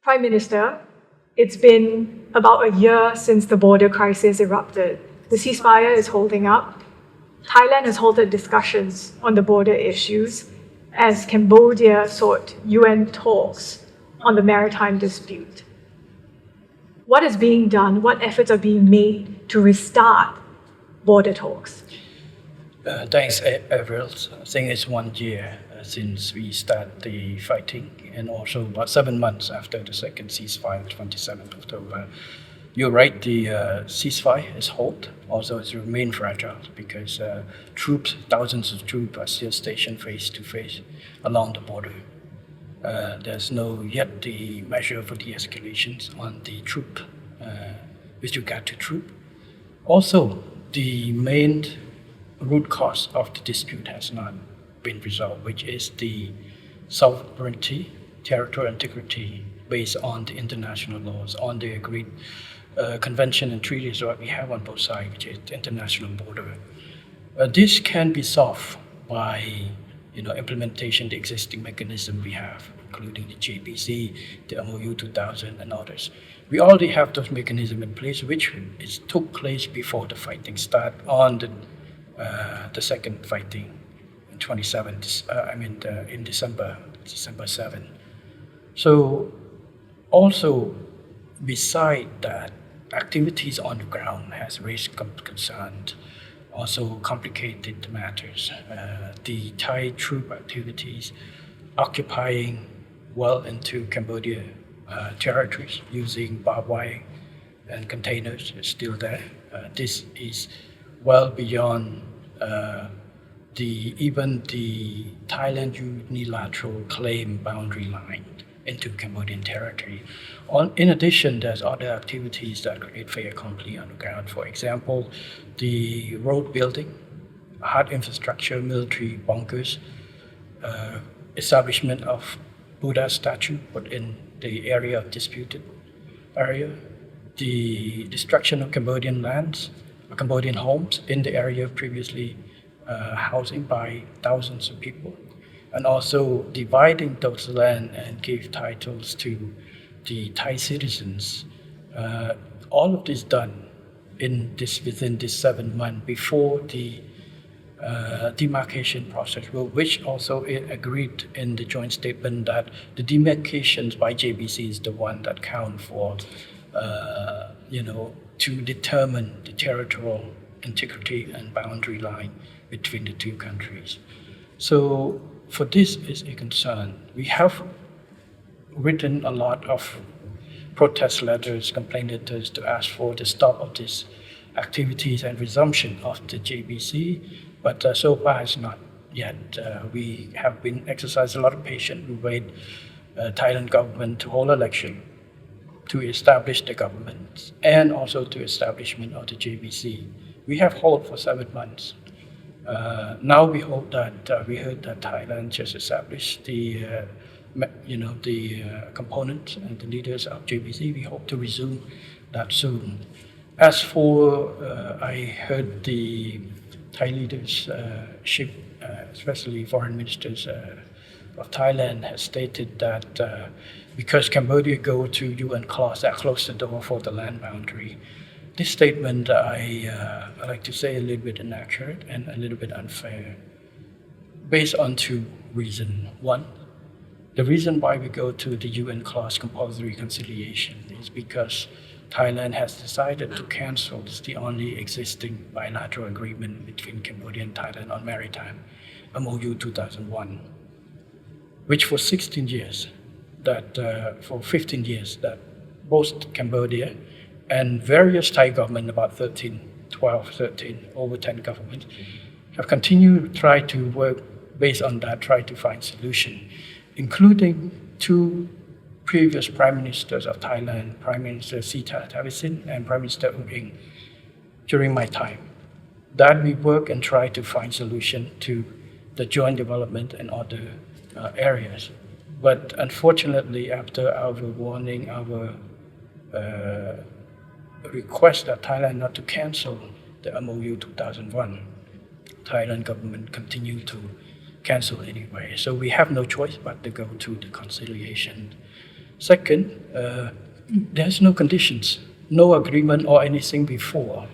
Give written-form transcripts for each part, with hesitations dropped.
Prime Minister, it's been about a year since the border crisis erupted. The ceasefire is holding up. Thailand has halted discussions on the border issues as Cambodia sought UN talks on the maritime dispute. What is being done? What efforts are being made to restart border talks? Thanks, Avril. I think it's 1 year since we start the fighting, and also about 7 months after the second ceasefire, 27th October. You're right, the ceasefire is halt. Also, it's remained fragile because troops, thousands of troops, are still stationed face to face along the border. There's no yet the measure for de-escalations on the troop, with regard to troop. Also, the main root cause of the dispute has not been resolved, which is the sovereignty, territorial integrity based on the international laws, on the agreed convention and treaties that we have on both sides, which is the international border. This can be solved by implementation the existing mechanism we have, including the JBC, the MOU 2000, and others. We already have those mechanisms in place, which took place before the fighting start on the second fighting in 27th, in December 7. So also, beside that, activities on the ground has raised concerns, also complicated matters. The Thai troop activities occupying well into Cambodia territories using barbed wire and containers is still there. This is well beyond even the Thailand unilateral claim boundary line into Cambodian territory. In addition, there's other activities that create fait accompli on the ground. For example, the road building, hard infrastructure, military bunkers, establishment of Buddha statue within the area of disputed area, the destruction of Cambodian lands, Cambodian homes in the area previously housing by thousands of people, and also dividing those land and give titles to the Thai citizens. All of this done within this 7 months before the demarcation process, which also agreed in the joint statement that the demarcations by JBC is the one that count for, to determine the territorial integrity and boundary line between the two countries. So for this is a concern. We have written a lot of protest letters, complaint letters to ask for the stop of these activities and resumption of the JBC, but so far has not yet. We have been exercising a lot of patience. We wait Thailand government to hold election, to establish the government, and also to establishment of the JBC. We have held for 7 months. Now we hope that we heard that Thailand just established the components and the leaders of JBC. We hope to resume that soon. As for, I heard the Thai leadership, especially foreign ministers of Thailand, has stated that because Cambodia go to UN clause that close the door for the land boundary. This statement, I like to say, a little bit inaccurate and a little bit unfair, based on 2 reasons. One, the reason why we go to the UN clause compulsory reconciliation is because Thailand has decided to cancel the only existing bilateral agreement between Cambodia and Thailand on maritime, MOU 2001, which for 16 years, for 15 years, that both Cambodia and various Thai governments, about 13, over 10 governments, have continued to try to work based on that, try to find solution, including 2 previous Prime Ministers of Thailand, Prime Minister Sita Thavisin and Prime Minister U Ing, during my time, that we work and try to find solution to the joint development and other areas. But unfortunately, after our warning, our request that Thailand not to cancel the MOU 2001, Thailand government continued to cancel anyway. So we have no choice but to go to the conciliation Second, there's no conditions, no agreement or anything before.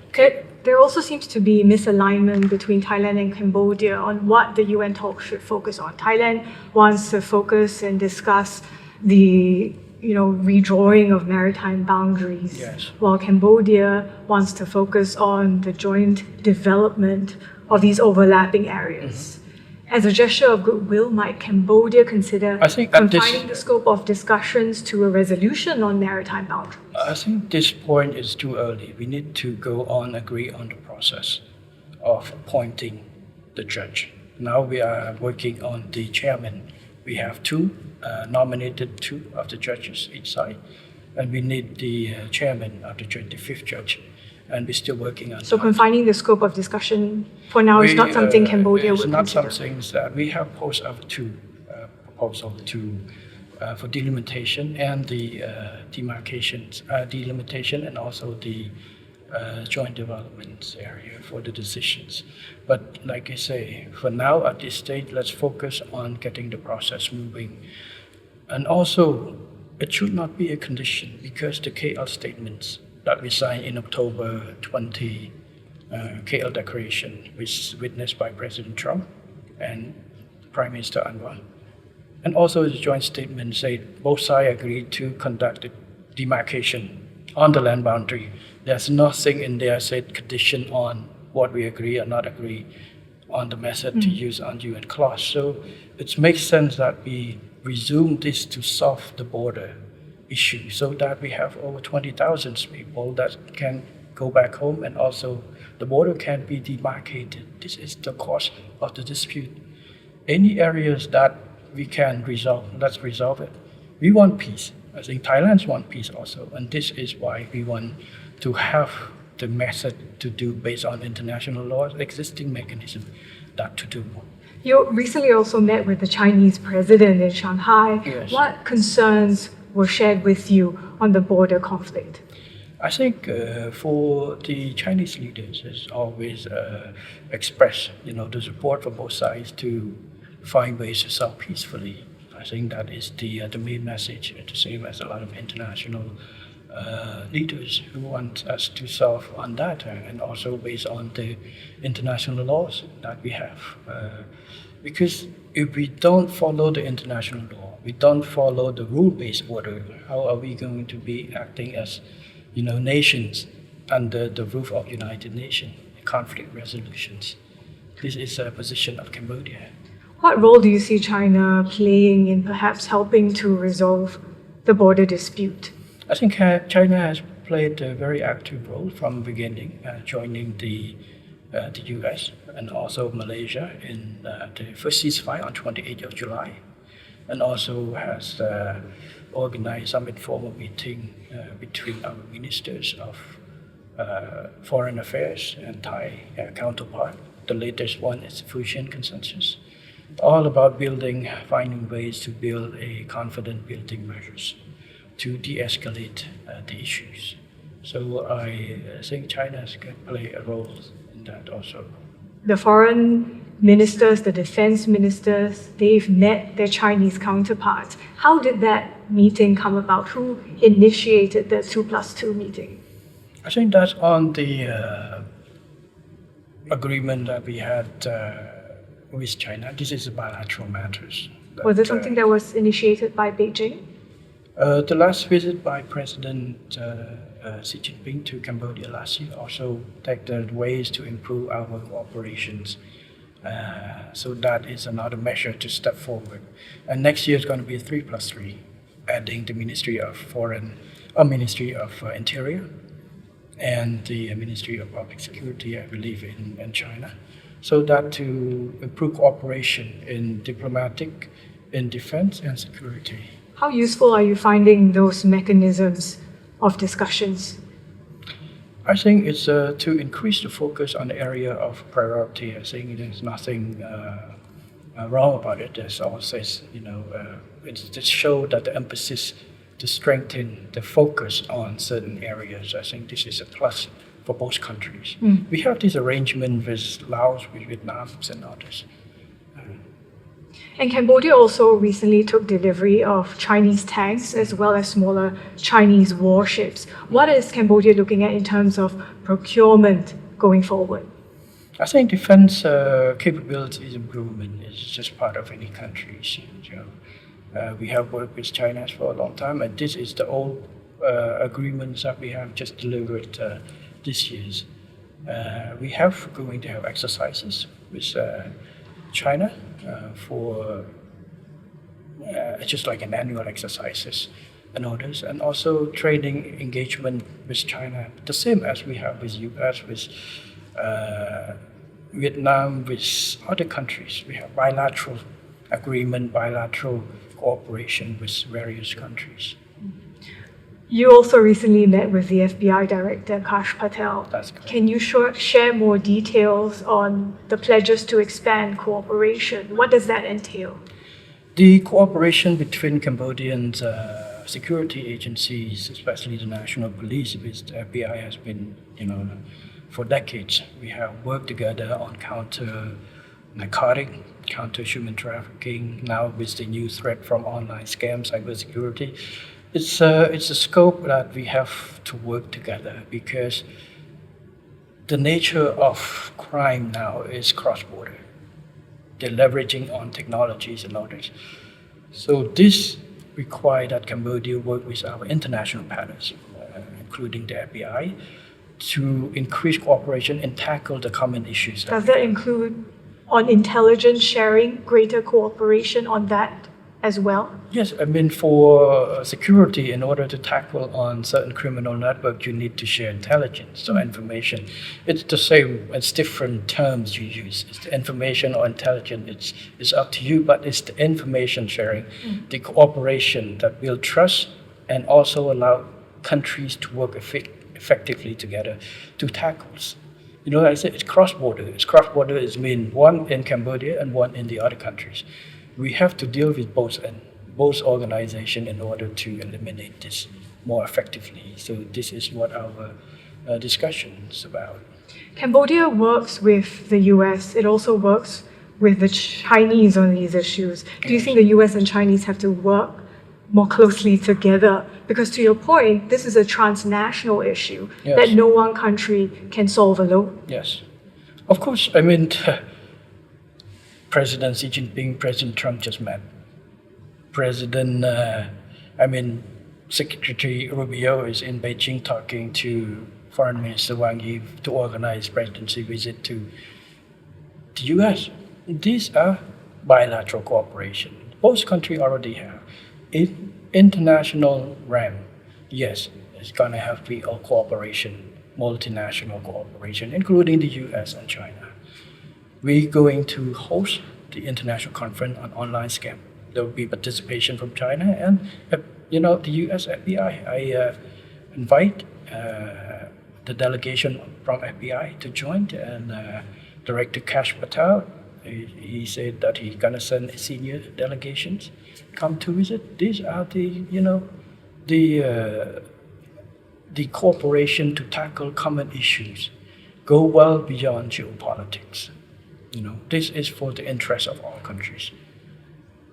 There also seems to be misalignment between Thailand and Cambodia on what the UN talks should focus on. Thailand wants to focus and discuss the redrawing of maritime boundaries, Yes. while Cambodia wants to focus on the joint development of these overlapping areas. As a gesture of goodwill, might Cambodia consider I think at this- confining the scope of discussions to a resolution on maritime boundaries? I think this point is too early. We need to go on, agree on the process of appointing the judge. Now we are working on the chairman. We have nominated two of the judges each side, and we need the chairman of the 25th judge, and we're still working on So that. confining the scope of discussion for now is not something Cambodia It's would not consider. something that we have posed up to proposal for delimitation and the demarcations, delimitation and also the joint development area for the decisions. But like I say, for now at this stage, let's focus on getting the process moving. And also, it should not be a condition because the KL statements that we signed in October 20, KL Declaration, which witnessed by President Trump and Prime Minister Anwar. And also the joint statement said both sides agreed to conduct the demarcation on the land boundary. There's nothing in there said condition on what we agree or not agree on the method to use on UN clause. So it makes sense that we resume this to solve the border issue so that we have over 20,000 people that can go back home and also the border can be demarcated. This is the cause of the dispute. Any areas that we can resolve, let's resolve it. We want peace. I think Thailand's want peace also, and this is why we want to have the method to do based on international law, existing mechanism that to do. You recently also met with the Chinese president in Shanghai. Yes. What concerns were shared with you on the border conflict? I think for the Chinese leaders, it's always expressed, the support for both sides to find ways to solve peacefully. I think that is the main message, the same as a lot of international leaders who want us to solve on that and also based on the international laws that we have. Because if we don't follow the international law, we don't follow the rule-based order, how are we going to be acting as nations under the roof of United Nations, conflict resolutions? This is a position of Cambodia. What role do you see China playing in perhaps helping to resolve the border dispute? I think China has played a very active role from the beginning, joining the US and also Malaysia in the first ceasefire on 28th of July, and also has organized some informal meeting between our ministers of foreign affairs and Thai counterpart. The latest one is the Fujian Consensus, all about finding ways to build a confident building measures to de-escalate the issues. So I think China can play a role in that also. The foreign ministers, the defense ministers, they've met their Chinese counterparts. How did that meeting come about? Who initiated the 2+2 meeting? I think that's on the agreement that we had with China. This is bilateral matters. Was it something that was initiated by Beijing? The last visit by President Xi Jinping to Cambodia last year also take the ways to improve our operations. So that is another measure to step forward. And next year is going to be 3+3, adding the Ministry of Interior and the Ministry of Public Security, I believe, in China. So that to improve cooperation in diplomatic, in defense and security. How useful are you finding those mechanisms of discussions? I think it's to increase the focus on the area of priority. I think there's nothing wrong about it. There's always, it's to show that the emphasis to strengthen the focus on certain areas. I think this is a plus for both countries. We have this arrangement with Laos, with Vietnam, and others. And Cambodia also recently took delivery of Chinese tanks as well as smaller Chinese warships. What is Cambodia looking at in terms of procurement going forward? I think defense capabilities improvement is just part of any country's. We have worked with China for a long time, and this is the old agreements that we have just delivered this year. We have going to have exercises with China for just like an annual exercises and others, and also training engagement with China, the same as we have with US, with Vietnam, with other countries. We have bilateral agreement, bilateral cooperation with various countries. You also recently met with the FBI Director, Kash Patel. That's correct. Can you share more details on the pledges to expand cooperation? What does that entail? The cooperation between Cambodian security agencies, especially the National Police with the FBI, has been, for decades. We have worked together on counter narcotic, counter human trafficking. Now with the new threat from online scams, cybersecurity, it's a scope that we have to work together because the nature of crime now is cross-border. They're leveraging on technologies and others. So this requires that Cambodia work with our international partners, including the FBI, to increase cooperation and tackle the common issues. Does that include on intelligence sharing, greater cooperation on that as well? Yes, for security, in order to tackle on certain criminal network, you need to share intelligence, so information. It's the same, it's different terms you use. It's the information or intelligence, it's up to you, but it's the information sharing, the cooperation that build trust and also allow countries to work effectively together to tackle. I said it's cross-border. It's cross-border is mean one in Cambodia and one in the other countries. We have to deal with both organizations in order to eliminate this more effectively. So this is what our discussion is about. Cambodia works with the US. It also works with the Chinese on these issues. Do you think the US and Chinese have to work more closely together? Because to your point, this is a transnational issue that no one country can solve alone. Yes. Of course, President Xi Jinping, President Trump just met. Secretary Rubio is in Beijing talking to Foreign Minister Wang Yi to organize presidency visit to the US. These are bilateral cooperation. Both countries already have. In international realm, yes, it's going to have to be a cooperation, multinational cooperation, including the US and China. We're going to host the international conference on online scam. There will be participation from China and the US FBI. I invite the delegation from FBI to join, and Director Kash Patel, he said that he's gonna send senior delegations come to visit. These are the cooperation to tackle common issues, go well beyond geopolitics. This is for the interest of all countries.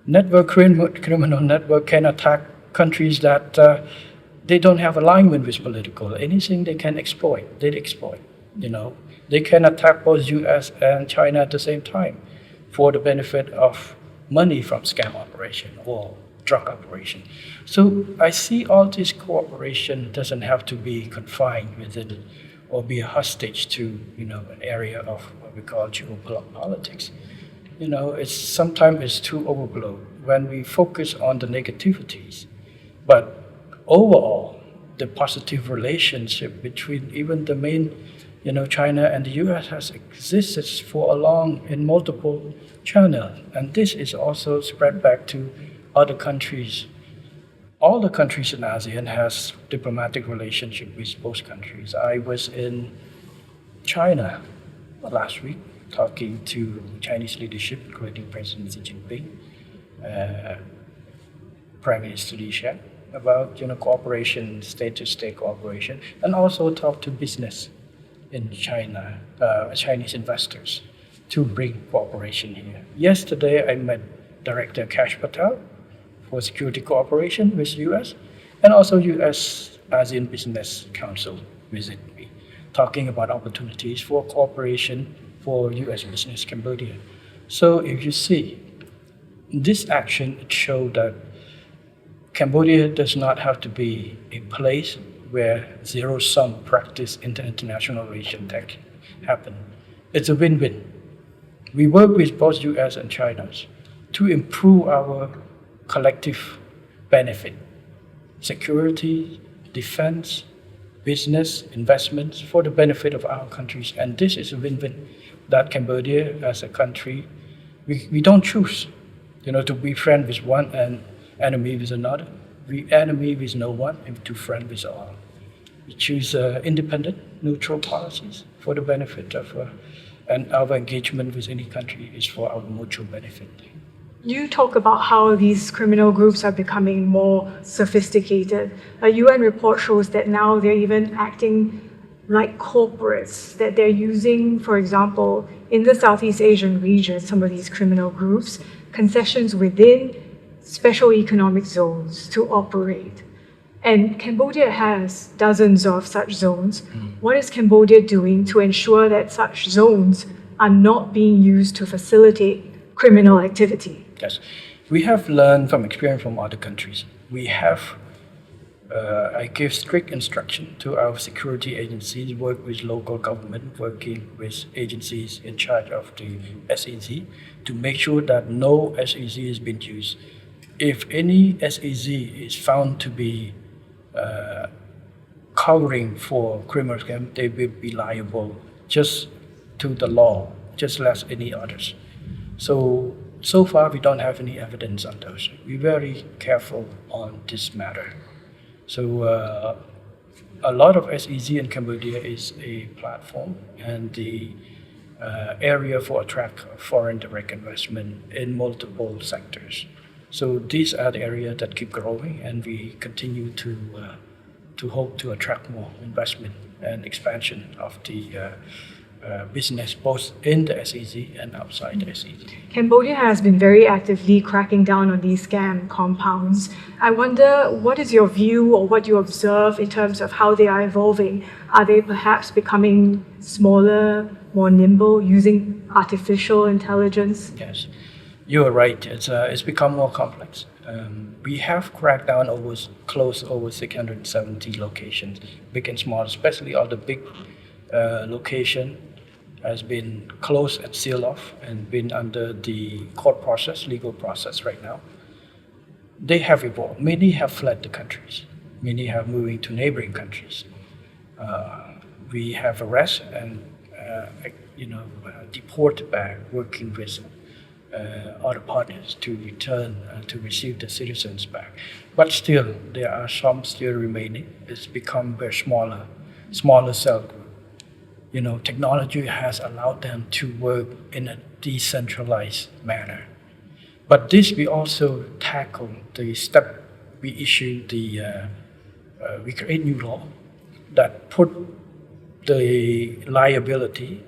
Criminal network can attack countries that they don't have alignment with political. Anything they can exploit, they exploit. They can attack both US and China at the same time for the benefit of money from scam operation or drug operation. So I see all this cooperation doesn't have to be confined within or be a hostage to an area of what we call geopolitics. Sometimes it's too overblown when we focus on the negativities. But overall, the positive relationship between even the main, China and the US has existed for a long in multiple channels, and this is also spread back to other countries. All the countries in ASEAN has diplomatic relationship with both countries. I was in China last week talking to Chinese leadership, including President Xi Jinping, Prime Minister Li Qiang, about cooperation, state-to-state cooperation, and also talk to business in China, Chinese investors, to bring cooperation here. Yesterday, I met Director Kash Patel for security cooperation with US, and also US ASEAN Business Council visit me, talking about opportunities for cooperation for US business Cambodia. So if you see, this action, it showed that Cambodia does not have to be a place where zero-sum practice in the international relations happen. It's a win-win. We work with both US and China to improve our collective benefit, security, defense, business, investments for the benefit of our countries. And this is a win-win that Cambodia as a country, we don't choose, to be friend with one and enemy with another. We enemy with no one and to friend with all. We choose independent, neutral policies for the benefit of, and our engagement with any country is for our mutual benefit. You talk about how these criminal groups are becoming more sophisticated. A UN report shows that now they're even acting like corporates, that they're using, for example, in the Southeast Asian region, some of these criminal groups, concessions within special economic zones to operate. And Cambodia has dozens of such zones. What is Cambodia doing to ensure that such zones are not being used to facilitate criminal activity? Yes, we have learned from experience from other countries. We have, I give strict instruction to our security agencies, work with local government, working with agencies in charge of the SEZ to make sure that no SEZ has been used. If any SEZ is found to be covering for criminal scam, they will be liable just to the law, just as any others. So far, we don't have any evidence on those. We're very careful on this matter. So a lot of SEZ in Cambodia is a platform and the area for attract foreign direct investment in multiple sectors. So these are the areas that keep growing, and we continue to hope to attract more investment and expansion of the business both in the SEZ and outside the SEZ. Cambodia has been very actively cracking down on these scam compounds. I wonder, what is your view or what you observe in terms of how they are evolving? Are they perhaps becoming smaller, more nimble, using artificial intelligence? Yes, you are right. It's become more complex. We have cracked down over 670 locations, big and small, especially all the big location has been closed and sealed off and been under the court process, legal process right now. They have evolved. Many have fled the countries. Many have moving to neighboring countries. We have arrested and deported back, working with other partners to return to receive the citizens back. But still, there are some still remaining. It's become very smaller cell group. Technology has allowed them to work in a decentralized manner. But this we also tackle the step we issue we create new law that put the liability,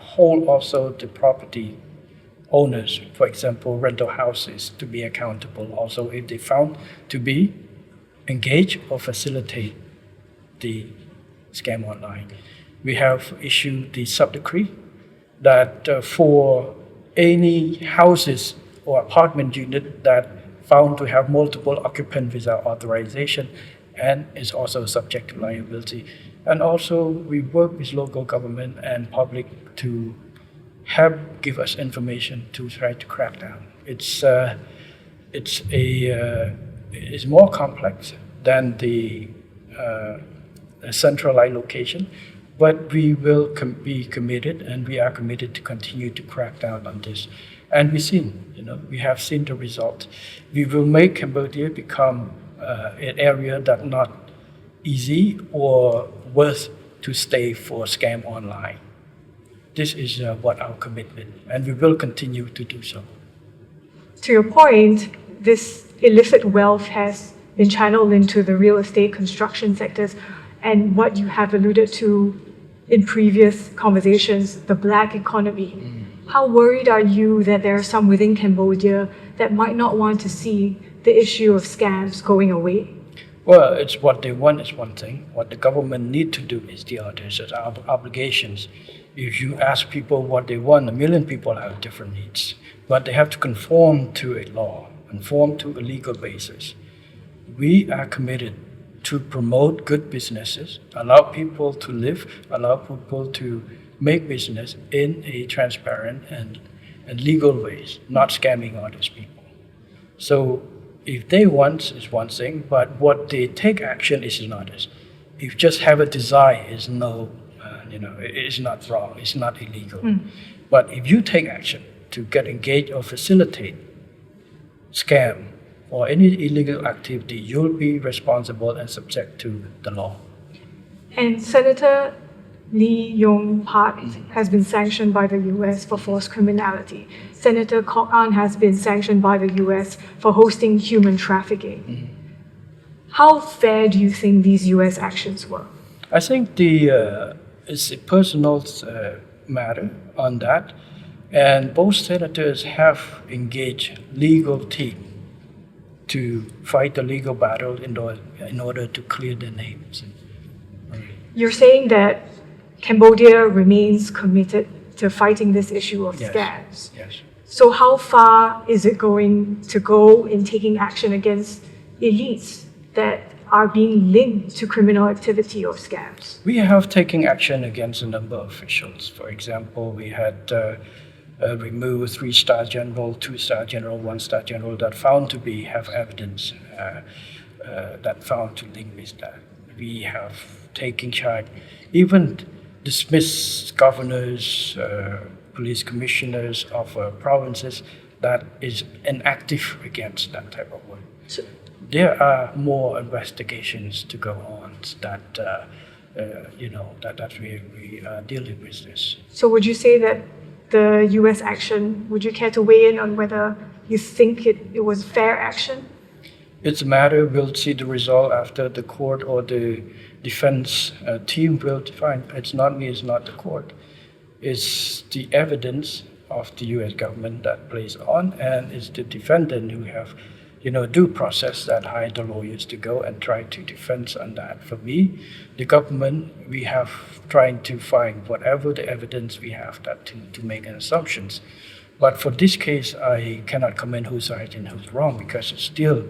hold also the property owners, for example, rental houses, to be accountable also if they found to be engaged or facilitate the scam online. We have issued the sub-decree that for any houses or apartment unit that found to have multiple occupants without authorization and is also subject to liability. And also we work with local government and public to give us information to try to crack down. It's more complex than the centralized location. But we will be committed, and we are committed to continue to crack down on this. And we have seen the result. We will make Cambodia become an area that's not easy or worth to stay for scam online. This is what our commitment, and we will continue to do so. To your point, this illicit wealth has been channeled into the real estate construction sectors, and what you have alluded to in previous conversations, the black economy. how worried are you that there are some within Cambodia that might not want to see the issue of scams going away? Well, it's what they want is one thing. What the government need to do is the other. It's our obligations. If you ask people what they want, a million people have different needs. But they have to conform to a law, conform to a legal basis. We are committed to promote good businesses, allow people to live, allow people to make business in a transparent and legal ways, not scamming others people. So if they want is one thing, but what they take action is another. If just have a desire is no, it is not wrong, it's not illegal. But if you take action to get engaged or facilitate scam or any illegal activity, you'll be responsible and subject to the law. And Senator Lee Yong-pak has been sanctioned by the US for forced criminality. Senator Kok An has been sanctioned by the US for hosting human trafficking. How fair do you think these US actions were? I think it's a personal matter on that, and both senators have engaged legal team to fight the legal battle in order to clear their names. You're saying that Cambodia remains committed to fighting this issue of scams. Yes. So how far is it going to go in taking action against elites that are being linked to criminal activity or scams? We have taken action against a number of officials. For example, we had removed 3-star general, 2-star general, 1-star general that found to have evidence that found to link with that. We have taken charge, even dismissed governors, police commissioners of provinces that is inactive against that type of work. So there are more investigations to go on that we are dealing with this. So would you say that the US action, would you care to weigh in on whether you think it was fair action? It's a matter, we'll see the result after the court or the defense team will define. It's not me, it's not the court. It's the evidence of the US government that plays on, and it's the defendant who have, due process that hire the lawyers to go and try to defend on that. For me, the government, we have trying to find whatever the evidence we have that to make an assumptions. But for this case, I cannot comment who's right and who's wrong, because it's still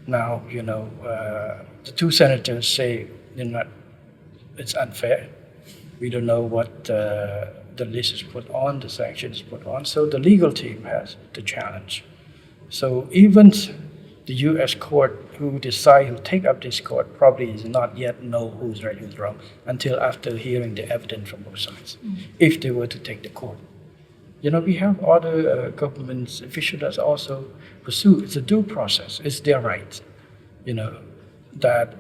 now, the two senators say it's unfair. We don't know what the list is put on, the sanctions put on. So the legal team has the challenge. So even the U.S. court who take up this court probably is not yet know who's right, who's wrong, until after hearing the evidence from both sides, if they were to take the court. We have other government officials that also pursue. It's a due process. It's their right, that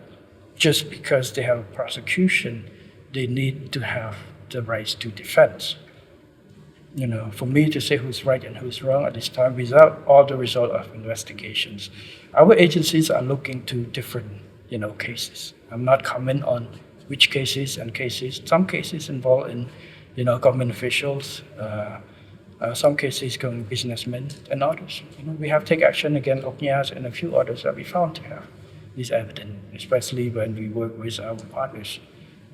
just because they have a prosecution, they need to have the rights to defense. For me to say who's right and who's wrong at this time without all the result of investigations. Our agencies are looking to different, cases. I'm not comment on which cases and cases. Some cases involve in, government officials, some cases going businessmen and others. We have take action against Oknyas and a few others that we found to have this evidence, especially when we work with our partners,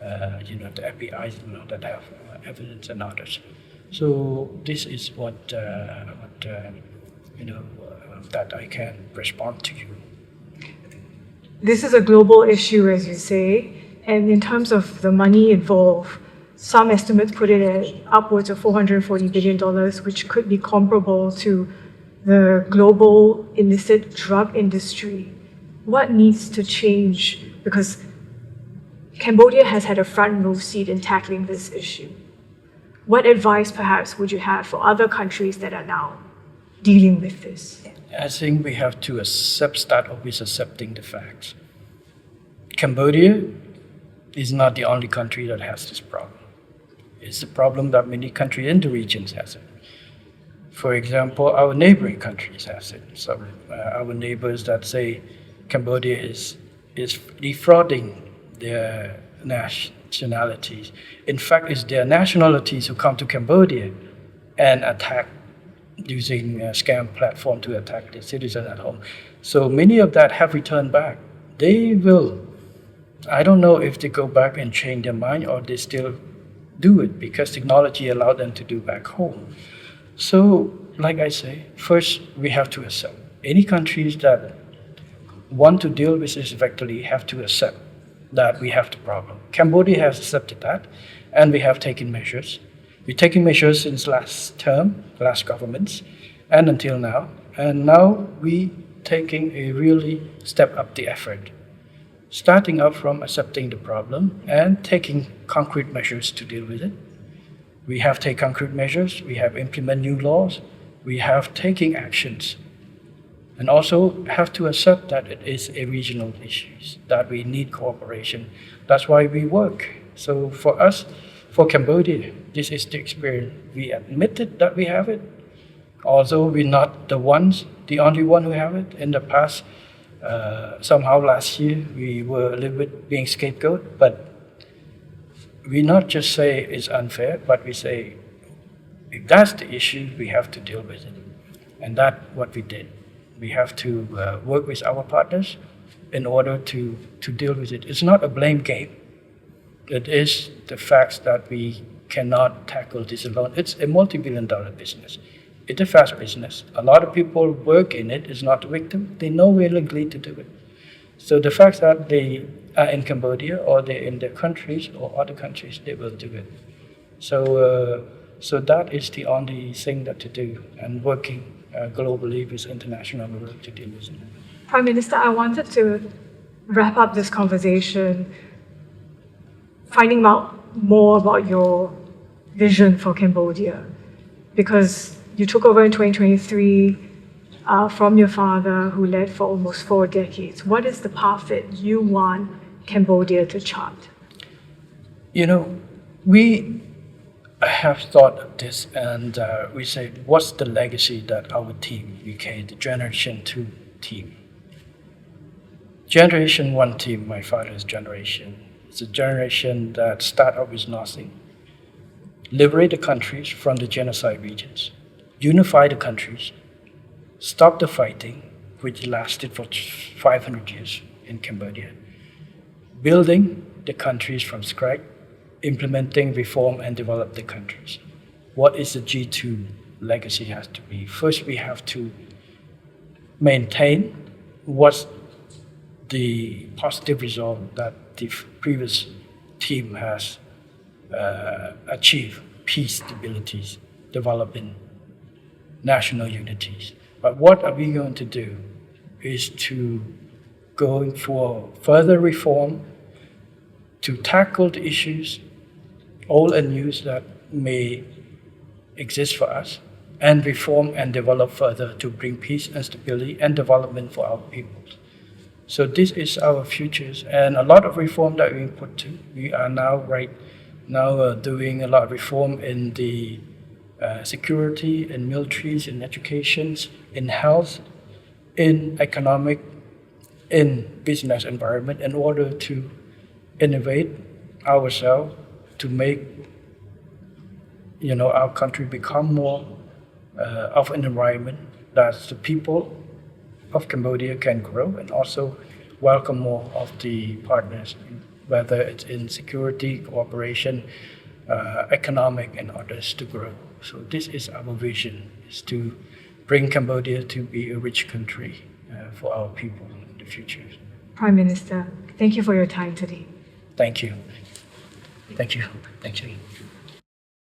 the FBIs, that have evidence and others. So this is what that I can respond to you. This is a global issue, as you say, and in terms of the money involved, some estimates put it at upwards of $440 billion, which could be comparable to the global illicit drug industry. What needs to change? Because Cambodia has had a front row seat in tackling this issue. What advice, perhaps, would you have for other countries that are now dealing with this? I think we have to start with accepting the facts. Cambodia is not the only country that has this problem. It's a problem that many countries in the regions has it. For example, our neighboring countries has it. So our neighbors that say Cambodia is defrauding their nationalities. In fact, it's their nationalities who come to Cambodia and attack using a scam platform to attack the citizen at home. So many of that have returned back. They will, I don't know if they go back and change their mind or they still do it because technology allowed them to do back home. So, like I say, first we have to accept. Any countries that want to deal with this effectively have to accept that we have the problem. Cambodia has accepted that, and we have taken measures. We're taking measures since last term, last governments, and until now. And now we taking a really step up the effort, starting up from accepting the problem and taking concrete measures to deal with it. We have taken concrete measures, we have implemented new laws, we have taken actions, and also have to accept that it is a regional issue, that we need cooperation. That's why we work. So for us, for Cambodia, this is the experience. We admitted that we have it, although we're not the only one who have it. In the past, somehow last year, we were a little bit being scapegoat, but we not just say it's unfair, but we say if that's the issue, we have to deal with it. And that's what we did. We have to work with our partners in order to deal with it. It's not a blame game. It is the fact that we cannot tackle this alone. It's a multi-billion-dollar business. It's a fast business. A lot of people work in it. It's not the victim. They know willingly to do it. So the fact that they are in Cambodia or they're in their countries or other countries, they will do it. So that is the only thing that to do, and working globally with international work to deal with it. Prime Minister, I wanted to wrap up this conversation finding out more about your vision for Cambodia, because you took over in 2023 from your father, who led for almost 4 decades. What is the path that you want Cambodia to chart? You know, we have thought of this, and we said, what's the legacy that our team, UK, the Generation 2 team? Generation 1 team, my father's generation, it's a generation that started out with nothing, liberate the countries from the genocide regions, unify the countries, stop the fighting, which lasted for 500 years in Cambodia, building the countries from scratch, implementing reform and develop the countries. What is the G2 legacy has to be? First, we have to maintain what's the positive result that the previous team has achieved: peace, stability, development, national unities. But what are we going to do is to go for further reform, to tackle the issues, old and new, that may exist for us, and reform and develop further to bring peace and stability and development for our people. So this is our futures, and a lot of reform that we put to. We are now doing a lot of reform in the security, in militaries, in education, in health, in economic, in business environment, in order to innovate ourselves to make our country become more of an environment that the people of Cambodia can grow and also welcome more of the partners, whether it's in security, cooperation, economic, and others to grow. So this is our vision, is to bring Cambodia to be a rich country for our people in the future. Prime Minister, thank you for your time today. Thank you. Thank you. Thank you.